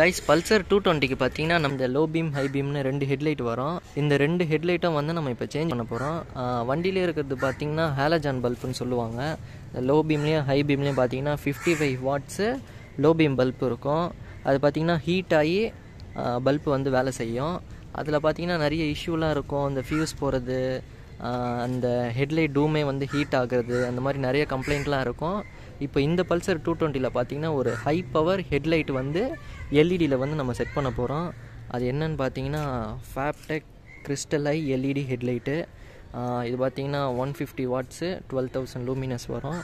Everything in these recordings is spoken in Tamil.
கைஸ் பல்சர் 220க்கு பார்த்தீங்கன்னா நம்ம லோ பீம் ஹை பீம்னு 2 ஹெட்லைட் வரும். இந்த 2 ஹெட்லைட்டும் வந்து நம்ம இப்போ சேஞ்ச் பண்ண போகிறோம். வண்டியிலே இருக்கிறது பார்த்தீங்கன்னா ஹாலஜான் பல்புன்னு சொல்லுவாங்க. லோ பீம்லேயும் ஹை பீம்லேயும் பார்த்தீங்கன்னா 55 வாட்ஸு லோ பீம் பல்ப் இருக்கும். அது பார்த்தீங்கன்னா ஹீட் ஆகி பல்ப் வந்து வேலை செய்யும். அதில் பார்த்தீங்கன்னா நிறைய இஷ்யூலாம் இருக்கும். இந்த ஃபியூஸ் போகிறது, அந்த ஹெட்லைட் டூமே வந்து ஹீட் ஆகுறது, அந்த மாதிரி நிறைய கம்ப்ளைண்ட்லாம் இருக்கும். இப்போ இந்த பல்சர் 220ல் பார்த்தீங்கன்னா ஒரு ஹை பவர் ஹெட்லைட் வந்து எல்இடியில் வந்து நம்ம செட் பண்ண போகிறோம். அது என்னன்னு பார்த்தீங்கன்னா ஃபேப்டெக் கிறிஸ்டல் ஐ எல்இடி ஹெட்லைட்டு. இது பார்த்தீங்கன்னா 150 வாட்ஸு 12,000 லூமினஸ் வரும்.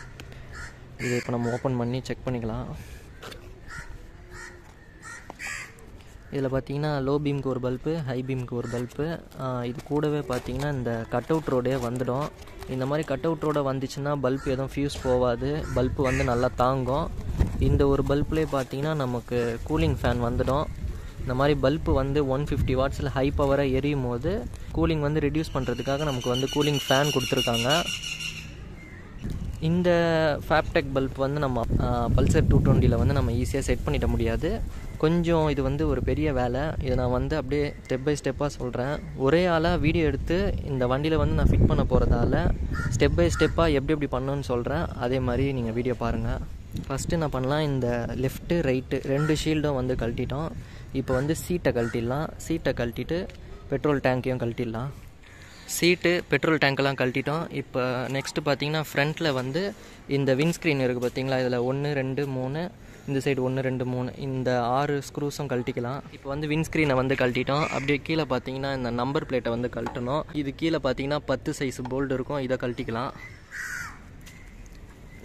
இதை இப்போ நம்ம ஓப்பன் பண்ணி செக் பண்ணிக்கலாம். இதில் பார்த்தீங்கன்னா லோ பீமுக்கு ஒரு பல்பு, ஹை பீமுக்கு ஒரு பல்பு. இது கூடவே பார்த்தீங்கன்னா இந்த கட் அவுட் ரோடே வந்துடும். இந்த மாதிரி கட் அவுட் ரோட வந்துச்சுன்னா பல்ப் எதுவும் ஃபியூஸ் போகாது, பல்ப்பு வந்து நல்லா தாங்கும். இந்த ஒரு பல்ப்லேயே பார்த்தீங்கன்னா நமக்கு கூலிங் ஃபேன் வந்துடும். இந்த மாதிரி பல்ப்பு வந்து 150 வாட்ஸில் ஹை பவராக எரியும் போது கூலிங் வந்து ரெடியூஸ் பண்ணுறதுக்காக நமக்கு வந்து கூலிங் ஃபேன் கொடுத்துருக்காங்க. இந்த ஃபேப்டெக் பல்ப் வந்து நம்ம பல்சர் 220ல் வந்து நம்ம ஈஸியாக செட் பண்ணிட முடியாது. கொஞ்சம் இது வந்து ஒரு பெரிய வேலை. இதை நான் வந்து அப்படியே ஸ்டெப் பை ஸ்டெப்பாக சொல்கிறேன். ஒரே ஆளாக வீடியோ எடுத்து இந்த வண்டியில் வந்து நான் ஃபிட் பண்ண போகிறதால ஸ்டெப் பை ஸ்டெப்பாக எப்படி பண்ணணும்னு சொல்கிறேன். அதே மாதிரி நீங்கள் வீடியோ பாருங்கள். ஃபஸ்ட்டு என்ன பண்ணலாம், இந்த லெஃப்ட்டு ரைட்டு 2 ஷீல்டும் வந்து கழட்டிட்டோம். இப்போ வந்து சீட்டை கழட்டிடலாம். சீட்டை கழட்டிட்டு பெட்ரோல் டேங்க்கையும் கழட்டிடலாம். சீட்டு பெட்ரோல் டேங்க்கெல்லாம் கழட்டிட்டோம். இப்போ நெக்ஸ்ட்டு பார்த்தீங்கன்னா ஃப்ரண்ட்டில் வந்து இந்த விண்ட்ஸ்க்ரீன் இருக்குது பார்த்தீங்களா, இதில் 1 2 3, இந்த சைடு 1 2 3, இந்த 6 ஸ்க்ரூஸும் கழட்டிக்கலாம். இப்போ வந்து விண்ட்ஸ்க்ரீனை வந்து கழட்டிட்டோம். அப்படியே கீழே பார்த்தீங்கன்னா இந்த நம்பர் பிளேட்டை வந்து கழட்டணும். இது கீழே பார்த்தீங்கன்னா 10 சைஸ் போல்டு இருக்கும், இதை கழட்டிக்கலாம்.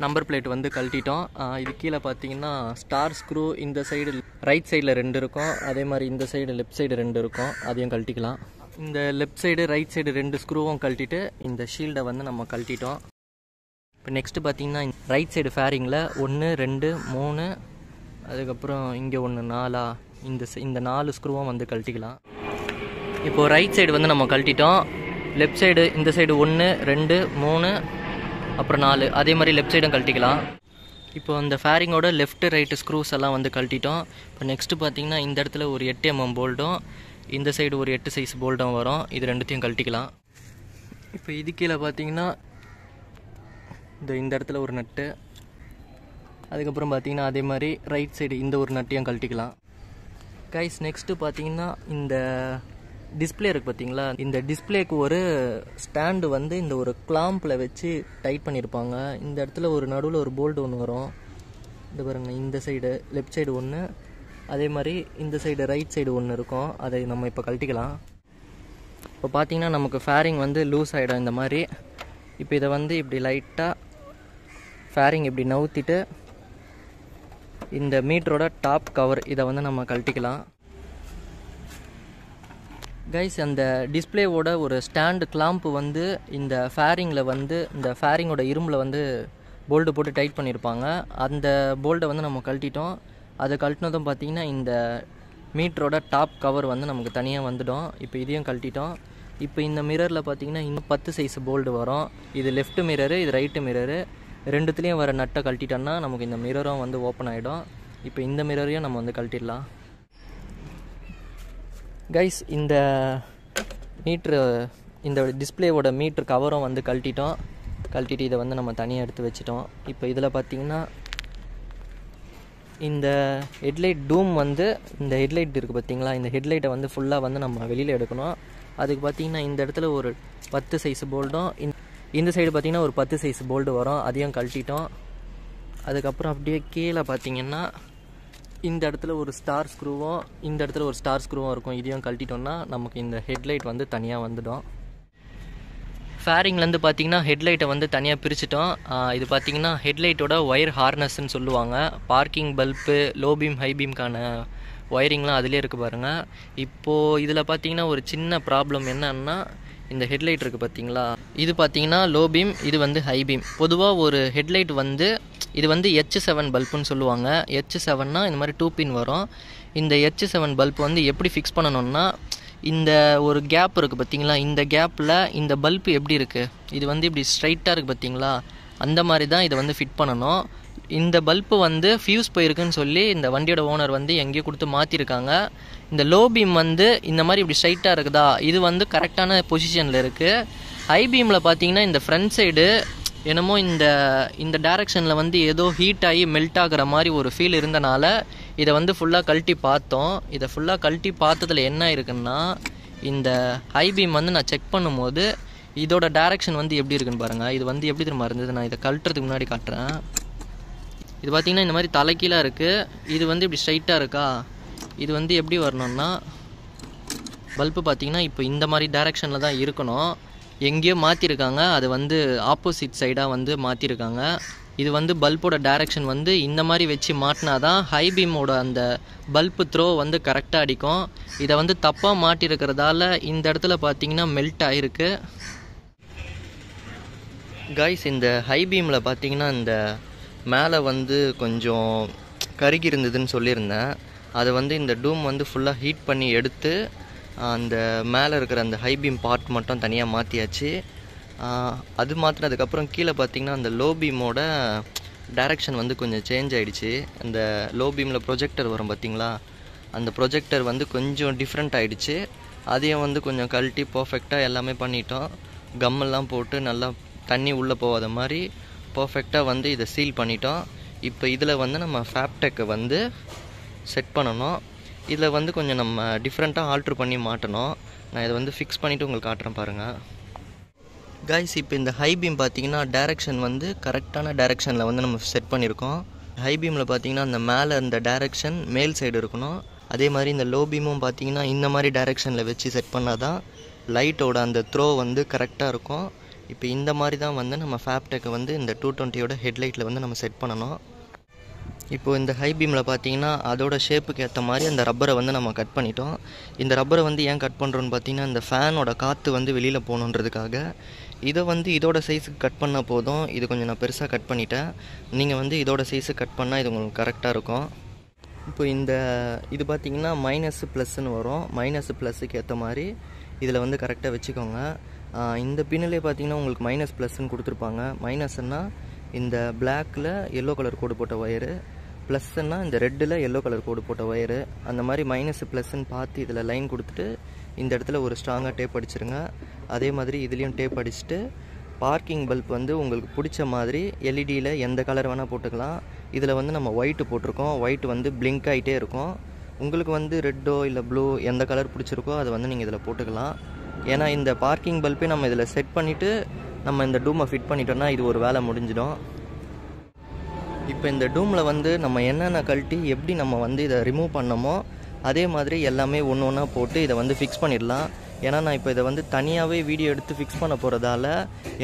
நம்பர் பிளேட் வந்து கழட்டிட்டோம். இது கீழே பார்த்தீங்கன்னா ஸ்டார் ஸ்க்ரூ இந்த சைடு ரைட் சைடில் 2 இருக்கும், அதே மாதிரி இந்த சைடு லெஃப்ட் சைடு 2 இருக்கும், அதையும் கழட்டிக்கலாம். இந்த லெஃப்ட் சைடு ரைட் சைடு 2 ஸ்க்ரூவும் கழட்டிட்டு இந்த ஷீல்டை வந்து நம்ம கழட்டிட்டோம். இப்போ நெக்ஸ்ட்டு பார்த்தீங்கன்னா ரைட் சைடு ஃபேரிங்கில் 1 2 3, அதுக்கப்புறம் இங்கே 1 4, இந்த 4 ஸ்க்ரூவும் வந்து கழட்டிக்கலாம். இப்போது ரைட் சைடு வந்து நம்ம கழட்டிட்டோம். லெஃப்ட் சைடு இந்த சைடு 1 2 3, அப்புறம் 4, அதே மாதிரி லெஃப்ட் சைடும் கழட்டிக்கலாம். இப்போ அந்த ஃபேரிங்கோட லெஃப்ட்டு ரைட்டு ஸ்க்ரூஸ் எல்லாம் வந்து கழட்டிட்டோம். இப்போ நெக்ஸ்ட்டு பார்த்தீங்கன்னா இந்த இடத்துல ஒரு 8 mm போல்டும், இந்த சைடு ஒரு 8 சைஸ் போல்டும் வரும். இது ரெண்டுத்தையும் கழட்டிக்கலாம். இப்போ இது கீழே பார்த்தீங்கன்னா இந்த இடத்துல ஒரு நட்டு, அதுக்கப்புறம் பார்த்தீங்கன்னா அதே மாதிரி ரைட் சைடு இந்த ஒரு நட்டையும் கழட்டிக்கலாம். கைஸ் நெக்ஸ்ட்டு பார்த்தீங்கன்னா இந்த டிஸ்பிளே இருக்குது பார்த்தீங்களா, இந்த டிஸ்பிளேக்கு ஒரு ஸ்டாண்டு வந்து இந்த ஒரு கிளாம்பில் வச்சு டைட் பண்ணியிருப்பாங்க. இந்த இடத்துல ஒரு நடுவில் ஒரு போல்டு ஒன்று வரும். இந்த பாருங்க, இந்த சைடு லெஃப்ட் சைடு 1, அதே மாதிரி இந்த சைடு ரைட் சைடு 1 இருக்கும். அதை நம்ம இப்போ கழட்டிக்கலாம். இப்போ பார்த்தீங்கன்னா நமக்கு ஃபேரிங் வந்து லூஸ் ஆகிடும் இந்த மாதிரி. இப்போ இதை வந்து இப்படி லைட்டாக ஃபேரிங் இப்படி நவுத்திட்டு இந்த மீட்டரோட டாப் கவர் இதை வந்து நம்ம கழட்டிக்கலாம். கைஸ் அந்த டிஸ்பிளேவோட ஒரு ஸ்டாண்டு கிளாம்பு வந்து இந்த ஃபேரிங்கில் வந்து இந்த ஃபேரிங்கோட இரும்பில் வந்து போல்டு போட்டு டைட் பண்ணியிருப்பாங்க. அந்த போல்டை வந்து நம்ம கழட்டிட்டோம். அதை கழட்டினதும் பார்த்தீங்கன்னா இந்த மீட்டரோட டாப் கவர் வந்து நமக்கு தனியாக வந்துடும். இப்போ இதையும் கழட்டிட்டோம். இப்போ இந்த மிரரில் பார்த்தீங்கன்னா இன்னும் 10 சைஸ் போல்டு வரும். இது லெஃப்ட் மிரரு, இது ரைட்டு மிரரு, ரெண்டுத்துலேயும் வர நட்டை கழட்டிட்டோன்னா நமக்கு இந்த மிரரும் வந்து ஓப்பன் ஆகிடும். இப்போ இந்த மிரரையும் நம்ம வந்து கழட்டிடலாம். கைஸ் இந்த மீட்ரு, இந்த டிஸ்பிளேவோட மீட்ரு கவரும் வந்து கழட்டிட்டு இதை வந்து நம்ம தனியாக எடுத்து வச்சிட்டோம். இப்போ இதில் பார்த்தீங்கன்னா இந்த ஹெட்லைட் டூம் வந்து இந்த ஹெட்லைட் இருக்குது பார்த்தீங்களா, இந்த ஹெட்லைட்டை வந்து ஃபுல்லாக வந்து நம்ம வெளியில் எடுக்கணும். அதுக்கு பார்த்தீங்கன்னா இந்த இடத்துல ஒரு 10 சைஸ் போல்டும், இந்த சைடு பார்த்தீங்கன்னா ஒரு 10 சைஸ் போல்டு வரும், அதையும் கழட்டிட்டோம். அதுக்கப்புறம் அப்படியே கீழே பார்த்தீங்கன்னா இந்த இடத்துல ஒரு ஸ்டார் ஸ்க்ரூவும் இந்த இடத்துல ஒரு ஸ்டார் ஸ்க்ரூவும் இருக்கும். இதையும் கழட்டிட்டோம்னா நமக்கு இந்த ஹெட்லைட் வந்து தனியாக வந்துடும். ஃபேரிங்லேருந்து பார்த்தீங்கன்னா ஹெட்லைட்டை வந்து தனியாக பிரிச்சுட்டோம். இது பார்த்தீங்கன்னா ஹெட்லைட்டோட ஒயர் ஹார்னஸ்ன்னு சொல்லுவாங்க. Parking bulb, low beam high பீம்க்கான ஒயரிங்லாம் அதிலே இருக்குது பாருங்கள். இப்போது இதில் பார்த்தீங்கன்னா ஒரு சின்ன ப்ராப்ளம் என்னன்னா, இந்த ஹெட்லைட் இருக்குது பார்த்தீங்களா, இது பார்த்தீங்கன்னா லோ பீம், இது வந்து ஹை பீம். பொதுவாக ஒரு ஹெட்லைட் வந்து இது வந்து H7 பல்புன்னு சொல்லுவாங்க. H7னா இந்த மாதிரி 2 பின் வரும். இந்த H7 பல்ப் வந்து எப்படி ஃபிக்ஸ் பண்ணணும்னா, இந்த ஒரு கேப் இருக்குது பார்த்தீங்களா, இந்த கேப்பில் இந்த பல்ப்பு எப்படி இருக்குது, இது வந்து இப்படி ஸ்ட்ரைட்டாக இருக்குது பார்த்தீங்களா, அந்த மாதிரி தான் இதை வந்து ஃபிட் பண்ணணும். இந்த பல்பு வந்து ஃபியூஸ் போயிருக்குன்னு சொல்லி இந்த வண்டியோட ஓனர் வந்து எங்கேயோ கொடுத்து மாற்றிருக்காங்க. இந்த லோ பீம் வந்து இந்த மாதிரி இப்படி ஸ்ட்ரைட்டாக இருக்குதா, இது வந்து கரெக்டான பொசிஷனில் இருக்குது. ஹை பீமில் பார்த்தீங்கன்னா இந்த ஃப்ரண்ட் சைடு என்னமோ இந்த டைரக்ஷனில் வந்து ஏதோ ஹீட் ஆகி மெல்ட் ஆகிற மாதிரி ஒரு ஃபீல் இருந்தனால இதை வந்து ஃபுல்லாக கழட்டி பார்த்தோம். இதை ஃபுல்லாக கழட்டி பார்த்ததில் என்ன இருக்குன்னா, இந்த ஹை பீம் வந்து நான் செக் பண்ணும்போது இதோட டைரக்ஷன் வந்து எப்படி இருக்குன்னு பாருங்கள். இது வந்து எப்படி திரும்ப இருந்தது, நான் இதை கழட்டுறதுக்கு முன்னாடி காட்டுறேன். இது பார்த்திங்கன்னா இந்த மாதிரி தலைக்கீழாக இருக்குது. இது வந்து இப்படி ஸ்ட்ரைட்டாக இருக்கா. இது வந்து எப்படி வரணும்னா, பல்பு பார்த்திங்கன்னா இப்போ இந்த மாதிரி டைரக்ஷனில் தான் இருக்கணும். எங்கேயோ மாற்றிருக்காங்க, அது வந்து ஆப்போசிட் சைடாக வந்து மாற்றிருக்காங்க. இது வந்து பல்போட டைரக்ஷன் வந்து இந்த மாதிரி வச்சு மாட்டினா தான் ஹை பீமோட அந்த பல்பு த்ரோ வந்து கரெக்டாக அடிக்கும். இதை வந்து தப்பாக மாட்டிருக்கிறதால இந்த இடத்துல பார்த்திங்கன்னா மெல்ட் ஆகிருக்கு. கைஸ், இந்த ஹை பீமில் பார்த்திங்கன்னா இந்த மேலே வந்து கொஞ்சம் கருகி இருந்ததுன்னு சொல்லியிருந்தேன். அதை வந்து இந்த டூம் வந்து ஃபுல்லாக ஹீட் பண்ணி எடுத்து அந்த மேலே இருக்கிற அந்த ஹை பீம் பார்ட் மட்டும் தனியாக மாற்றியாச்சு. அது மாற்றினதுக்கப்புறம் கீழே பார்த்திங்கன்னா அந்த லோ பீமோட டைரக்ஷன் வந்து கொஞ்சம் சேஞ்ச் ஆகிடுச்சு. அந்த லோ பீமில் ப்ரொஜெக்டர் வரும் பார்த்திங்களா, அந்த ப்ரொஜெக்டர் வந்து கொஞ்சம் டிஃப்ரெண்ட் ஆகிடுச்சு. அதையும் வந்து கொஞ்சம் கழட்டி பர்ஃபெக்டாக எல்லாமே பண்ணிட்டோம். கம்மெல்லாம் போட்டு நல்லா தண்ணி உள்ளே போகாத மாதிரி பர்ஃபெக்டாக வந்து இதை சீல் பண்ணிட்டோம். இப்போ இதில் வந்து நம்ம ஃபேப்டெக்கை வந்து செட் பண்ணணும். இதில் வந்து கொஞ்சம் நம்ம டிஃப்ரெண்ட்டாக ஆல்ட்ரு பண்ணி மாட்டணும். நான் இதை வந்து ஃபிக்ஸ் பண்ணிவிட்டு உங்களுக்கு காட்டுறேன் பாருங்கள். கைஸ், இப்போ இந்த ஹை பீம் பார்த்திங்கன்னா டைரக்ஷன் வந்து கரெக்டான டைரக்ஷனில் வந்து நம்ம செட் பண்ணியிருக்கோம். ஹை பீமில் பார்த்திங்கன்னா அந்த மேலே அந்த டைரக்ஷன் மேல் சைடு இருக்கணும். அதே மாதிரி இந்த லோ பீமும் பார்த்திங்கன்னா இந்த மாதிரி டைரக்ஷனில் வச்சு செட் பண்ணால் தான் லைட்டோட அந்த த்ரோ வந்து கரெக்டாக இருக்கும். இப்போ இந்த மாதிரி தான் வந்து நம்ம ஃபேப்டெக்கை வந்து இந்த 220யோட ஹெட்லைட்டில் வந்து நம்ம செட் பண்ணணும். இப்போது இந்த ஹை பீமில் பார்த்தீங்கன்னா அதோட ஷேப்புக்கு ஏற்ற மாதிரி அந்த ரப்பரை வந்து நம்ம கட் பண்ணிட்டோம். இந்த ரப்பரை வந்து ஏன் கட் பண்ணுறோன்னு பார்த்தீங்கன்னா, இந்த ஃபேனோட காற்று வந்து வெளியில் போகணுன்றதுக்காக. இதை வந்து இதோட சைஸுக்கு கட் பண்ணால் போதும். இது கொஞ்சம் நான் பெருசாக கட் பண்ணிட்டேன். நீங்கள் வந்து இதோட சைஸுக்கு கட் பண்ணால் இது உங்களுக்கு கரெக்டாக இருக்கும். இப்போ இது பார்த்திங்கன்னா மைனஸு ப்ளஸ்ன்னு வரும். மைனஸு ப்ளஸுக்கு ஏற்ற மாதிரி இதில் வந்து கரெக்டாக வச்சுக்கோங்க. இந்த பின்னிலே பார்த்திங்கன்னா உங்களுக்கு மைனஸ் ப்ளஸ்ன்னு கொடுத்துருப்பாங்க. மைனஸ்னால் இந்த பிளாக்கில் எல்லோ கலர் கோடு போட்ட ஒயரு, ப்ளஸ்ன்னா இந்த ரெட்டில் எல்லோ கலர் கோடு போட்ட ஒயரு. அந்த மாதிரி மைனஸ் ப்ளஸ்ன்னு பார்த்து இதில் லைன் கொடுத்துட்டு இந்த இடத்துல ஒரு ஸ்ட்ராங்காக டேப் அடிச்சிருங்க. அதே மாதிரி இதுலேயும் டேப் அடிச்சுட்டு பார்க்கிங் பல்ப் வந்து உங்களுக்கு பிடிச்ச மாதிரி எல்இடியில் எந்த கலர் வேணால் போட்டுக்கலாம். இதில் வந்து நம்ம ஒயிட்டு போட்டிருக்கோம். ஒயிட் வந்து பிளிங்க் ஆகிட்டே இருக்கும். உங்களுக்கு வந்து ரெட்டோ இல்லை ப்ளூ எந்த கலர் பிடிச்சிருக்கோ அதை வந்து நீங்கள் இதில் போட்டுக்கலாம். ஏன்னா இந்த பார்க்கிங் பல்பே நம்ம இதில் செட் பண்ணிவிட்டு நம்ம இந்த டூமை ஃபிட் பண்ணிட்டோம்னா இது ஒரு வேலை முடிஞ்சிடும். இப்போ இந்த டூமில் வந்து நம்ம என்னென்ன கழட்டி எப்படி நம்ம வந்து இதை ரிமூவ் பண்ணமோ அதே மாதிரி எல்லாமே ஒன்று ஒன்றா போட்டு இதை வந்து ஃபிக்ஸ் பண்ணிடலாம். ஏன்னா நான் இப்போ இதை வந்து தனியாகவே வீடியோ எடுத்து ஃபிக்ஸ் பண்ண போகிறதால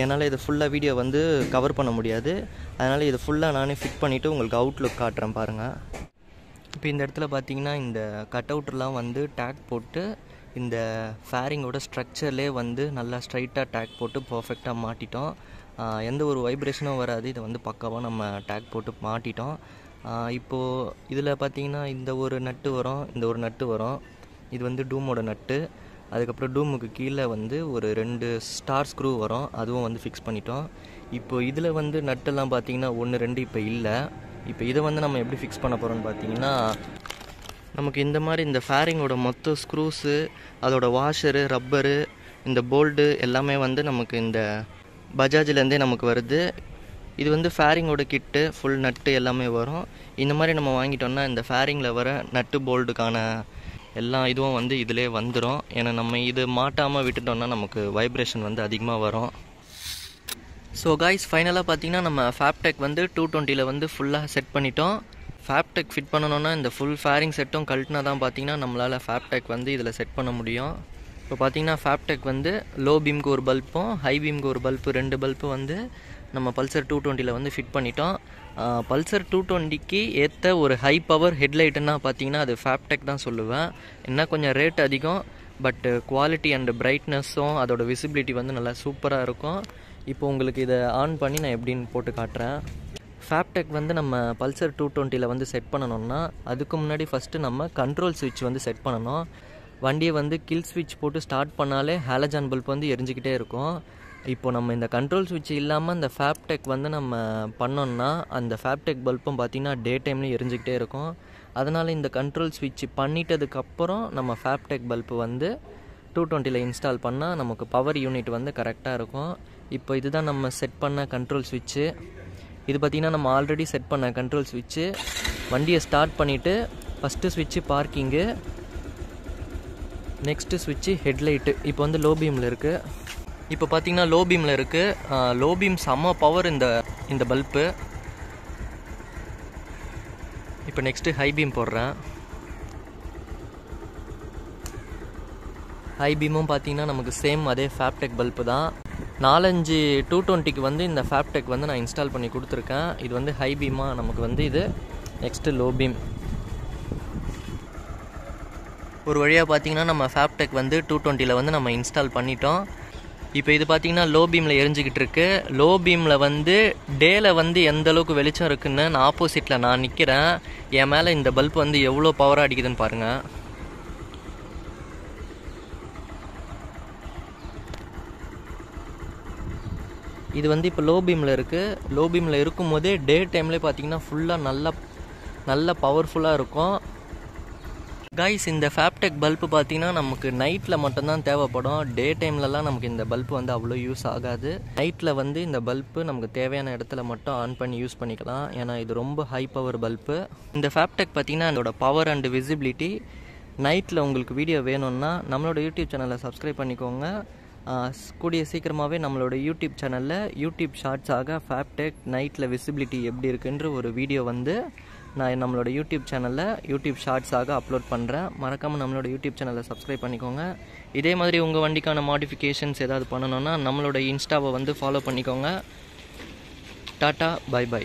என்னால் இதை ஃபுல்லாக வீடியோ வந்து கவர் பண்ண முடியாது. அதனால் இதை ஃபுல்லாக நானே ஃபிட் பண்ணிவிட்டு உங்களுக்கு அவுட்லுக் காட்டுறேன் பாருங்கள். இப்போ இந்த இடத்துல பார்த்தீங்கன்னா இந்த கட் அவுட்லாம் வந்து டேக் போட்டு இந்த ஃபேரிங்கோட ஸ்ட்ரக்சர்லேயே வந்து நல்லா ஸ்ட்ரைட்டாக டேக் போட்டு பர்ஃபெக்டாக மாட்டிட்டோம். எந்த ஒரு வைப்ரேஷனும் வராது. இதை வந்து பக்காவாக நம்ம டேக் போட்டு மாட்டிட்டோம். இப்போது இதில் பார்த்திங்கன்னா இந்த ஒரு நட்டு வரும், இந்த ஒரு நட்டு வரும். இது வந்து டூமோட நட்டு. அதுக்கப்புறம் டூமுக்கு கீழே வந்து ஒரு 2 ஸ்டார் ஸ்க்ரூ வரும், அதுவும் வந்து ஃபிக்ஸ் பண்ணிட்டோம். இப்போ இதில் வந்து நட்டெல்லாம் பார்த்திங்கன்னா 1 2 இப்போ இல்லை. இப்போ இதை வந்து நம்ம எப்படி ஃபிக்ஸ் பண்ண போகிறோம்னு பார்த்திங்கன்னா, நமக்கு இந்த மாதிரி இந்த ஃபேரிங்கோட மொத்த ஸ்க்ரூஸு, அதோட வாஷரு, ரப்பரு, இந்த போல்டு எல்லாமே வந்து நமக்கு இந்த பஜாஜ்லேருந்தே நமக்கு வருது. இது வந்து ஃபேரிங்கோட கிட்டு ஃபுல் நட்டு எல்லாமே வரும். இந்த மாதிரி நம்ம வாங்கிட்டோம்னா இந்த ஃபேரிங்கில் வர நட்டு போல்டுக்கான எல்லா இதுவும் வந்து இதிலே வந்துடும். ஏன்னா நம்ம இது மாட்டாமல் விட்டுட்டோம்னா நமக்கு வைப்ரேஷன் வந்து அதிகமாக வரும். ஸோ காய்ஸ், ஃபைனலாக பார்த்தீங்கன்னா நம்ம ஃபேப்டெக் வந்து 220ல் வந்து ஃபுல்லாக செட் பண்ணிட்டோம். ஃபேப்டெக் ஃபிட் பண்ணணுன்னா இந்த ஃபுல் ஃபேரிங் செட்டும் கழட்டினா தான் பார்த்தீங்கன்னா நம்மளால் ஃபேப்டெக் வந்து இதில் செட் பண்ண முடியும். இப்போ பார்த்தீங்கன்னா ஃபேப்டெக் வந்து லோ பீமுக்கு ஒரு பல்பும் ஹை பீமுக்கு ஒரு பல்பு, 2 பல்பு வந்து நம்ம பல்சர் 220ல் வந்து ஃபிட் பண்ணிட்டோம். பல்சர் 220க்கு ஏற்ற ஒரு ஹை பவர் ஹெட்லைட்டுன்னா பார்த்தீங்கன்னா அது ஃபேப்டெக் தான் சொல்லுவேன். என்ன கொஞ்சம் ரேட் அதிகம், பட் குவாலிட்டி அண்ட் பிரைட்னஸும் அதோட விசிபிலிட்டி வந்து நல்லா சூப்பராக இருக்கும். இப்போ உங்களுக்கு இதை ஆன் பண்ணி நான் எப்படின்னு போட்டு காட்டுறேன். ஃபேப்டெக் வந்து நம்ம பல்சர் 220ல் வந்து செட் பண்ணணும்னா அதுக்கு முன்னாடி ஃபஸ்ட்டு நம்ம கண்ட்ரோல் ஸ்விட்ச் வந்து செட் பண்ணணும். வண்டியை வந்து கில் ஸ்விட்ச் போட்டு ஸ்டார்ட் பண்ணாலே ஹாலஜான் பல்ப் வந்து எரிஞ்சிக்கிட்டே இருக்கும். இப்போ நம்ம இந்த கண்ட்ரோல் சுவிட்ச் இல்லாமல் இந்த ஃபேப்டெக் வந்து நம்ம பண்ணோம்னா அந்த ஃபேப்டெக் பல்பும் பார்த்திங்கன்னா டே டைம்லேயும் எரிஞ்சிக்கிட்டே இருக்கும். அதனால் இந்த கண்ட்ரோல் சுவிட்ச் பண்ணிட்டதுக்கப்புறம் நம்ம ஃபேப்டெக் பல்பு வந்து 220ல் இன்ஸ்டால் பண்ணால் நமக்கு பவர் யூனிட் வந்து கரெக்டாக இருக்கும். இப்போ இதுதான் நம்ம செட் பண்ண கண்ட்ரோல் சுவிட்சு. இது பார்த்திங்கன்னா நம்ம ஆல்ரெடி செட் பண்ண கண்ட்ரோல் சுவிட்சு. வண்டியை ஸ்டார்ட் பண்ணிவிட்டு ஃபஸ்ட்டு சுவிட்சு பார்க்கிங்கு, நெக்ஸ்ட்டு சுவிட்சு ஹெட்லைட்டு. இப்போ வந்து லோ பீமில் இருக்குது. இப்போ பார்த்திங்கன்னா லோ பீமில் இருக்குது. லோ பீம் செம்ம பவர் இந்த பல்பு. இப்போ நெக்ஸ்ட்டு ஹை பீம் போடுறேன். ஹை பீமும் பார்த்திங்கன்னா நமக்கு சேம் அதே ஃபேப்டெக் பல்பு தான். 4-5 220க்கு வந்து இந்த ஃபேப்டெக் வந்து நான் இன்ஸ்டால் பண்ணி கொடுத்துருக்கேன். இது வந்து ஹை பீமாக நமக்கு வந்து இது. Next low beam. ஒரு வழியாக பார்த்திங்கன்னா நம்ம ஃபேப்டெக் வந்து 220ல் வந்து நம்ம இன்ஸ்டால் பண்ணிட்டோம். இப்போ இது பார்த்திங்கன்னா லோ பீமில் எரிஞ்சிக்கிட்டு இருக்கு. லோ பீமில் வந்து டேல வந்து எந்த அளவுக்கு வெளிச்சம் இருக்குன்னு நான் ஆப்போசிட்டில் நான் நிற்கிறேன். என் மேலே இந்த பல்ப் வந்து எவ்வளோ பவராக அடிக்குதுன்னு பாருங்கள். இது வந்து இப்போ லோ பீமில் இருக்குது. லோ பீமில் இருக்கும் போதே டே டைம்லேயே பார்த்திங்கன்னா ஃபுல்லாக நல்ல பவர்ஃபுல்லாக இருக்கும். கைஸ், இந்த ஃபேப்டெக் பல்பு பார்த்திங்கன்னா நமக்கு நைட்டில் மட்டும்தான் தேவைப்படும். டே டைம்லலாம் நமக்கு இந்த பல்பு வந்து அவ்வளோ யூஸ் ஆகாது. நைட்டில் வந்து இந்த பல்பு நமக்கு தேவையான இடத்துல மட்டும் ஆன் பண்ணி யூஸ் பண்ணிக்கலாம். ஏன்னா இது ரொம்ப ஹை பவர் பல்பு. இந்த ஃபேப்டெக் பார்த்திங்கன்னா அதோட பவர் அண்ட் விசிபிலிட்டி. நைட்டில் உங்களுக்கு வீடியோ வேணும்னா நம்மளோட யூடியூப் சேனலை சப்ஸ்கிரைப் பண்ணிக்கோங்க. கூடிய சீக்கிரமாகவே நம்மளோட யூடியூப் சேனலில் யூடியூப் ஷார்ட்ஸாக ஃபேப்டெக் நைட்டில் விசிபிலிட்டி எப்படி இருக்குன்ற ஒரு வீடியோ வந்து நான் நம்மளோட யூடியூப் சேனலில் யூடியூப் ஷார்ட்ஸாக அப்லோட் பண்ணுறேன். மறக்காமல் நம்மளோட யூடியூப் சேனலை சப்ஸ்கிரைப் பண்ணிக்கோங்க. இதே மாதிரி உங்கள் வண்டிக்கான மாடிஃபிகேஷன்ஸ் ஏதாவது பண்ணணுன்னா நம்மளோட இன்ஸ்டாவை வந்து ஃபாலோ பண்ணிக்கோங்க. டாட்டா, பை பை.